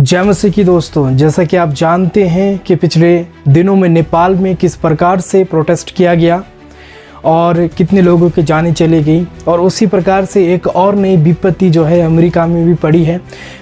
जय मसीह की दोस्तों, जैसा कि आप जानते हैं कि पिछले दिनों में नेपाल में किस प्रकार से प्रोटेस्ट किया गया और कितने लोगों की जानें चली गई, और उसी प्रकार से एक और नई विपत्ति जो है अमेरिका में भी पड़ी है।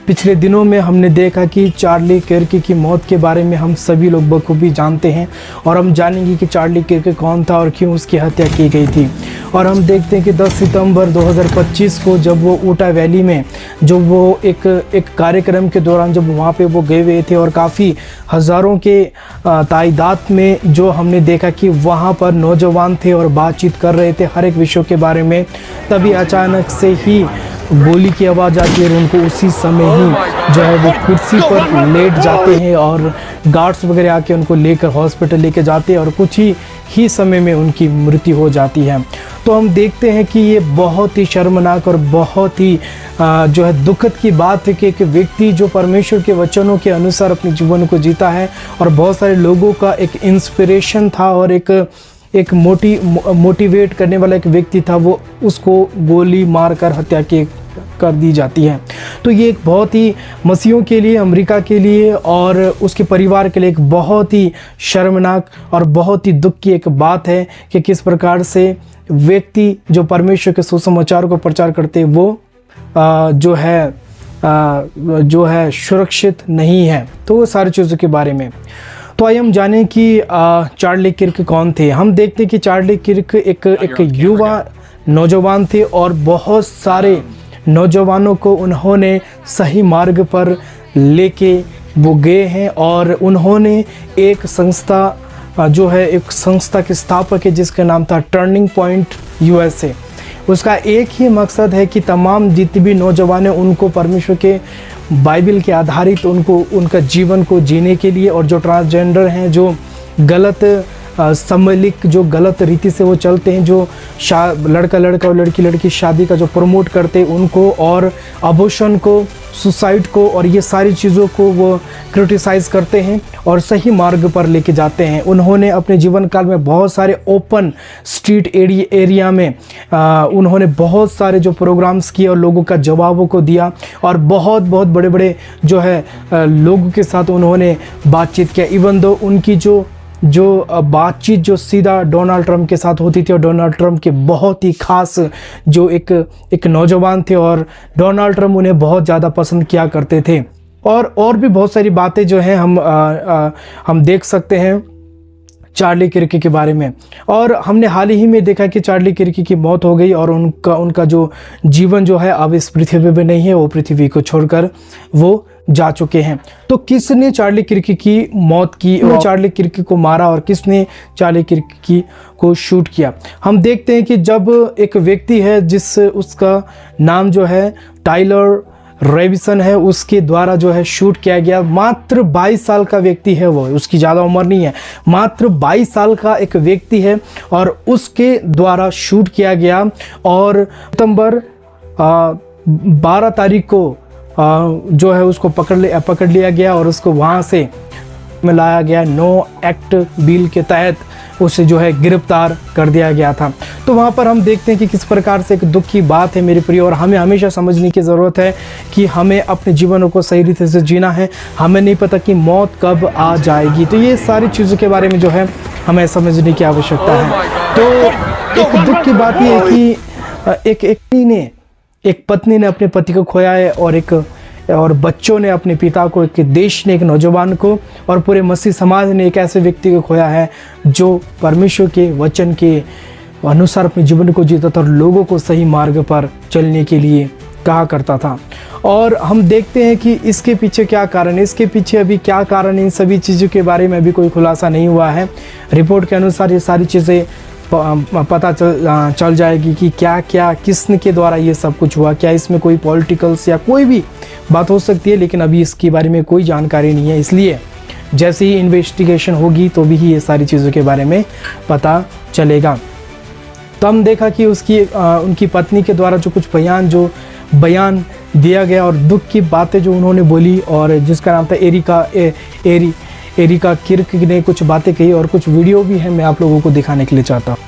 पिछले दिनों में हमने देखा कि चार्ली किर्क की मौत के बारे में हम सभी लोग बखूबी जानते हैं और हम जानेंगे कि चार्ली किर्क कौन था और क्यों उसकी हत्या की गई थी। और हम देखते हैं कि 10 सितंबर 2025 को जब वो ऊटा वैली में जो वो एक कार्यक्रम के दौरान जब वहाँ पे वो गए हुए थे और काफ़ी हज़ारों के तादाद में जो हमने देखा कि वहाँ पर नौजवान थे और बातचीत कर रहे थे हर एक विषयों के बारे में, तभी अचानक से ही गोली की आवाज़ आती है और उनको उसी समय ही जो है वो कुर्सी पर लेट जाते हैं और गार्ड्स वगैरह आके उनको लेकर हॉस्पिटल लेके जाते हैं और कुछ ही समय में उनकी मृत्यु हो जाती है। तो हम देखते हैं कि ये बहुत ही शर्मनाक और बहुत ही जो है दुखद की बात है कि एक व्यक्ति जो परमेश्वर के वचनों के अनुसार अपने जीवन को जीता है और बहुत सारे लोगों का एक इंस्पिरेशन था और एक मोटिवेट करने वाला एक व्यक्ति था, वो उसको गोली मारकर हत्या कर दी जाती है। तो ये एक बहुत ही मसीहों के लिए, अमेरिका के लिए और उसके परिवार के लिए एक बहुत ही शर्मनाक और बहुत ही दुख की एक बात है कि किस प्रकार से व्यक्ति जो परमेश्वर के सुसमाचार को प्रचार करते वो जो है सुरक्षित नहीं है। तो वो सारी चीज़ों के बारे में तो आइए हम जानें कि चार्ली किर्क कौन थे। हम देखते हैं कि चार्ली किर्क एक युवा नौजवान थे और बहुत सारे नौजवानों को उन्होंने सही मार्ग पर लेके वो गए हैं और उन्होंने एक संस्था जो है एक संस्था के स्थापक है जिसका नाम था टर्निंग पॉइंट USA। उसका एक ही मकसद है कि तमाम जितने भी नौजवान हैं उनको परमेश्वर के बाइबल के आधारित उनको उनका जीवन को जीने के लिए, और जो ट्रांसजेंडर हैं, जो गलत समलिक जो गलत रीति से वो चलते हैं, जो लड़का और लड़की शादी का जो प्रमोट करते हैं उनको, और अबॉर्शन को, सुसाइड को और ये सारी चीज़ों को वो क्रिटिसाइज़ करते हैं और सही मार्ग पर लेके जाते हैं। उन्होंने अपने जीवन काल में बहुत सारे ओपन स्ट्रीट एरिया में उन्होंने बहुत सारे जो प्रोग्राम्स किए और लोगों का जवाबों को दिया और बहुत बड़े जो है लोगों के साथ उन्होंने बातचीत किया। इवन दो उनकी जो बातचीत जो सीधा डोनाल्ड ट्रंप के साथ होती थी और डोनाल्ड ट्रंप के बहुत ही खास जो एक नौजवान थे और डोनाल्ड ट्रंप उन्हें बहुत ज़्यादा पसंद किया करते थे। और भी बहुत सारी बातें जो हैं हम देख सकते हैं चार्ली किर्क के बारे में। और हमने हाल ही में देखा कि चार्ली किर्क की मौत हो गई और उनका जो जीवन जो है अब इस पृथ्वी पे नहीं है, वो पृथ्वी को छोड़कर वो जा चुके हैं। तो किसने चार्ली किर्क की मौत की और चार्ली किर्क को मारा और किसने चार्ली किर्क को शूट किया? हम देखते हैं कि जब एक व्यक्ति है उसका नाम जो है टाइलर रेविसन है, उसके द्वारा जो है शूट किया गया। मात्र 22 साल का व्यक्ति है, वो उसकी ज़्यादा उम्र नहीं है, मात्र 22 साल का एक व्यक्ति है और उसके द्वारा शूट किया गया। और सितंबर 12 तारीख को जो है उसको पकड़ लिया गया और उसको वहाँ से लाया गया। नो एक्ट बिल के तहत उसे जो है गिरफ्तार कर दिया गया था। तो वहाँ पर हम देखते हैं कि किस प्रकार से एक दुख की बात है मेरे प्रिय, और हमें हमेशा समझने की ज़रूरत है कि हमें अपने जीवनों को सही रीति से जीना है। हमें नहीं पता कि मौत कब आ जाएगी। तो ये सारी चीज़ों के बारे में जो है हमें समझने की आवश्यकता है। तो एक दुख की बात ये है कि एक पत्नी ने अपने पति को खोया है और बच्चों ने अपने पिता को, एक देश ने एक नौजवान को और पूरे मसीह समाज ने एक ऐसे व्यक्ति को खोया है जो परमेश्वर के वचन के अनुसार अपने जीवन को जीता था और लोगों को सही मार्ग पर चलने के लिए कहा करता था। और हम देखते हैं कि इसके पीछे क्या कारण है, इसके पीछे अभी क्या कारण है, इन सभी चीज़ों के बारे में अभी कोई खुलासा नहीं हुआ है। रिपोर्ट के अनुसार ये सारी चीज़ें पता चल जाएगी कि क्या किसने के द्वारा ये सब कुछ हुआ, क्या इसमें कोई पॉलिटिकल्स या कोई भी बात हो सकती है, लेकिन अभी इसके बारे में कोई जानकारी नहीं है। इसलिए जैसे ही इन्वेस्टिगेशन होगी तो भी ये सारी चीज़ों के बारे में पता चलेगा। तो हम देखा कि उनकी पत्नी के द्वारा जो कुछ बयान दिया गया और दुख की बातें जो उन्होंने बोली, और जिसका नाम था एरिका किर्क ने कुछ बातें कही और कुछ वीडियो भी है, मैं आप लोगों को दिखाने के लिए चाहता हूँ।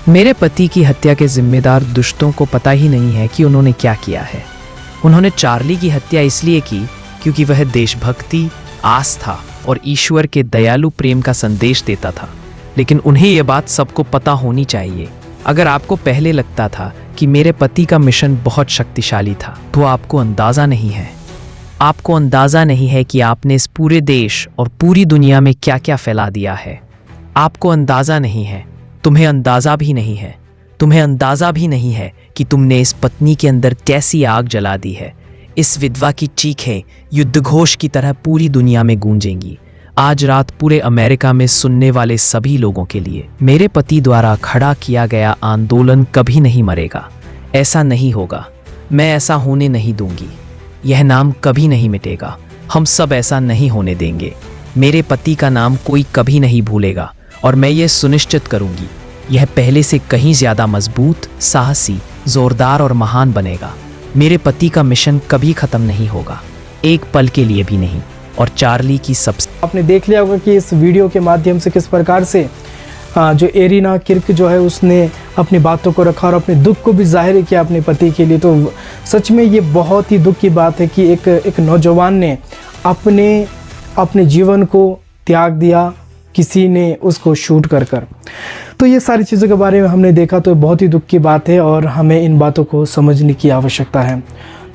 मेरे पति की हत्या के जिम्मेदार दुष्टों को पता ही नहीं है कि उन्होंने क्या किया है। उन्होंने चार्ली की हत्या इसलिए की क्योंकि वह देशभक्ति, आस्था और ईश्वर के दयालु प्रेम का संदेश देता था। लेकिन उन्हें यह बात सबको पता होनी चाहिए। अगर आपको पहले लगता था कि मेरे पति का मिशन बहुत शक्तिशाली था, तो आपको अंदाज़ा नहीं है। आपको अंदाज़ा नहीं है कि आपने इस पूरे देश और पूरी दुनिया में क्या क्या फैला दिया है। आपको अंदाज़ा नहीं है, तुम्हें अंदाज़ा भी नहीं है, तुम्हें अंदाज़ा भी नहीं है कि तुमने इस पत्नी के अंदर कैसी आग जला दी है। इस विधवा की चीखें युद्धघोष की तरह पूरी दुनिया में गूंजेंगी। आज रात पूरे अमेरिका में सुनने वाले सभी लोगों के लिए मेरे पति द्वारा खड़ा किया गया आंदोलन कभी नहीं मरेगा। ऐसा नहीं होगा, मैं ऐसा होने नहीं दूंगी। यह नाम कभी नहीं मिटेगा। हम सब ऐसा नहीं होने देंगे। मेरे पति का नाम कोई कभी नहीं भूलेगा और मैं ये सुनिश्चित करूंगी, यह पहले से कहीं ज़्यादा मजबूत, साहसी, जोरदार और महान बनेगा। मेरे पति का मिशन कभी ख़त्म नहीं होगा, एक पल के लिए भी नहीं। और चार्ली की सबसे आपने देख लिया होगा कि इस वीडियो के माध्यम से किस प्रकार से जो एरिना किर्क जो है उसने अपनी बातों को रखा और अपने दुख को भी जाहिर किया अपने पति के लिए। तो सच में ये बहुत ही दुख की बात है कि एक नौजवान ने अपने जीवन को त्याग दिया, किसी ने उसको शूट कर। तो ये सारी चीज़ों के बारे में हमने देखा, तो बहुत ही दुख की बात है और हमें इन बातों को समझने की आवश्यकता है।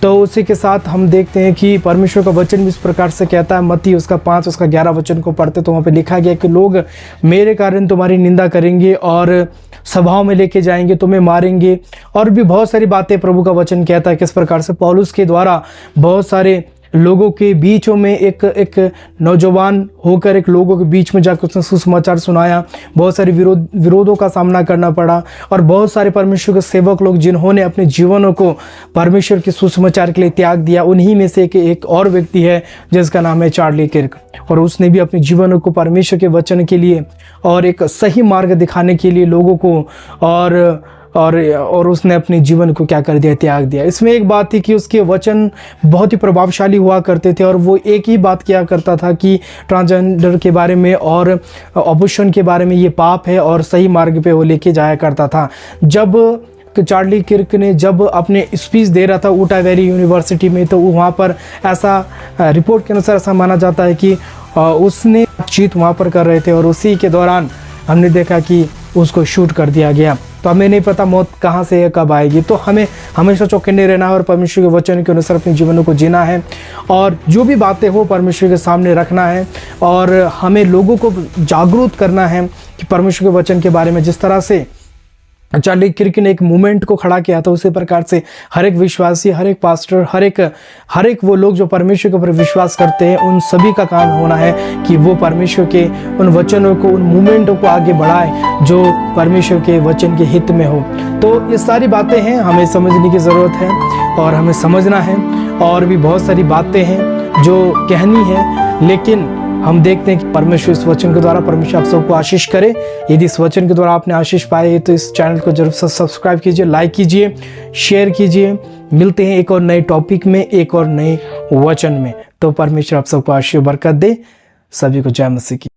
तो उसी के साथ हम देखते हैं कि परमेश्वर का वचन भी इस प्रकार से कहता है, मत्ती उसका 5 उसका 11 वचन को पढ़ते तो वहाँ पे लिखा गया कि लोग मेरे कारण तुम्हारी निंदा करेंगे और सभाओं में लेके जाएंगे, तुम्हें मारेंगे। और भी बहुत सारी बातें प्रभु का वचन कहता है किस प्रकार से पौलुस के द्वारा बहुत सारे लोगों के बीचों में एक नौजवान होकर एक लोगों के बीच में जाकर उसने सुसमाचार सुनाया। बहुत सारे विरोधों का सामना करना पड़ा और बहुत सारे परमेश्वर के सेवक लोग जिन्होंने अपने जीवनों को परमेश्वर के सुसमाचार के लिए त्याग दिया, उन्हीं में से एक और व्यक्ति है जिसका नाम है चार्ली किर्क। और उसने भी अपने जीवनों को परमेश्वर के वचन के लिए और एक सही मार्ग दिखाने के लिए लोगों को और उसने अपने जीवन को क्या कर दिया, त्याग दिया। इसमें एक बात थी कि उसके वचन बहुत ही प्रभावशाली हुआ करते थे और वो एक ही बात किया करता था कि ट्रांसजेंडर के बारे में और अबॉर्शन के बारे में ये पाप है और सही मार्ग पे वो लेके जाया करता था। जब चार्ली किर्क ने जब अपने स्पीच दे रहा था ऊटा वैली यूनिवर्सिटी में, तो वहाँ पर ऐसा रिपोर्ट के अनुसार ऐसा माना जाता है कि उसने बातचीत वहाँ पर कर रहे थे और उसी के दौरान हमने देखा कि उसको शूट कर दिया गया। तो हमें नहीं पता मौत कहाँ से है, कब आएगी। तो हमें हमेशा चौकन्ने रहना है और परमेश्वर के वचन के अनुसार अपने जीवनों को जीना है और जो भी बातें हो परमेश्वर के सामने रखना है और हमें लोगों को जागरूक करना है कि परमेश्वर के वचन के बारे में। जिस तरह से चार्ली किर्क ने एक मूवमेंट को खड़ा किया था, उसी प्रकार से हर एक विश्वासी, हर एक पास्टर, हर एक वो लोग जो परमेश्वर के ऊपर विश्वास करते हैं, उन सभी का काम होना है कि वो परमेश्वर के उन वचनों को, उन मूवमेंटों को आगे बढ़ाए जो परमेश्वर के वचन के हित में हो। तो ये सारी बातें हैं, हमें समझने की ज़रूरत है और हमें समझना है। और भी बहुत सारी बातें हैं जो कहनी है, लेकिन हम देखते हैं कि परमेश्वर इस वचन के द्वारा परमेश्वर आप सबको आशीष करे। यदि इस वचन के द्वारा आपने आशीष पाए तो इस चैनल को जरूर सब्सक्राइब कीजिए, लाइक कीजिए, शेयर कीजिए। मिलते हैं एक और नए टॉपिक में, एक और नए वचन में। तो परमेश्वर आप सबको आशीष बरकत दे। सभी को जय मसीह की।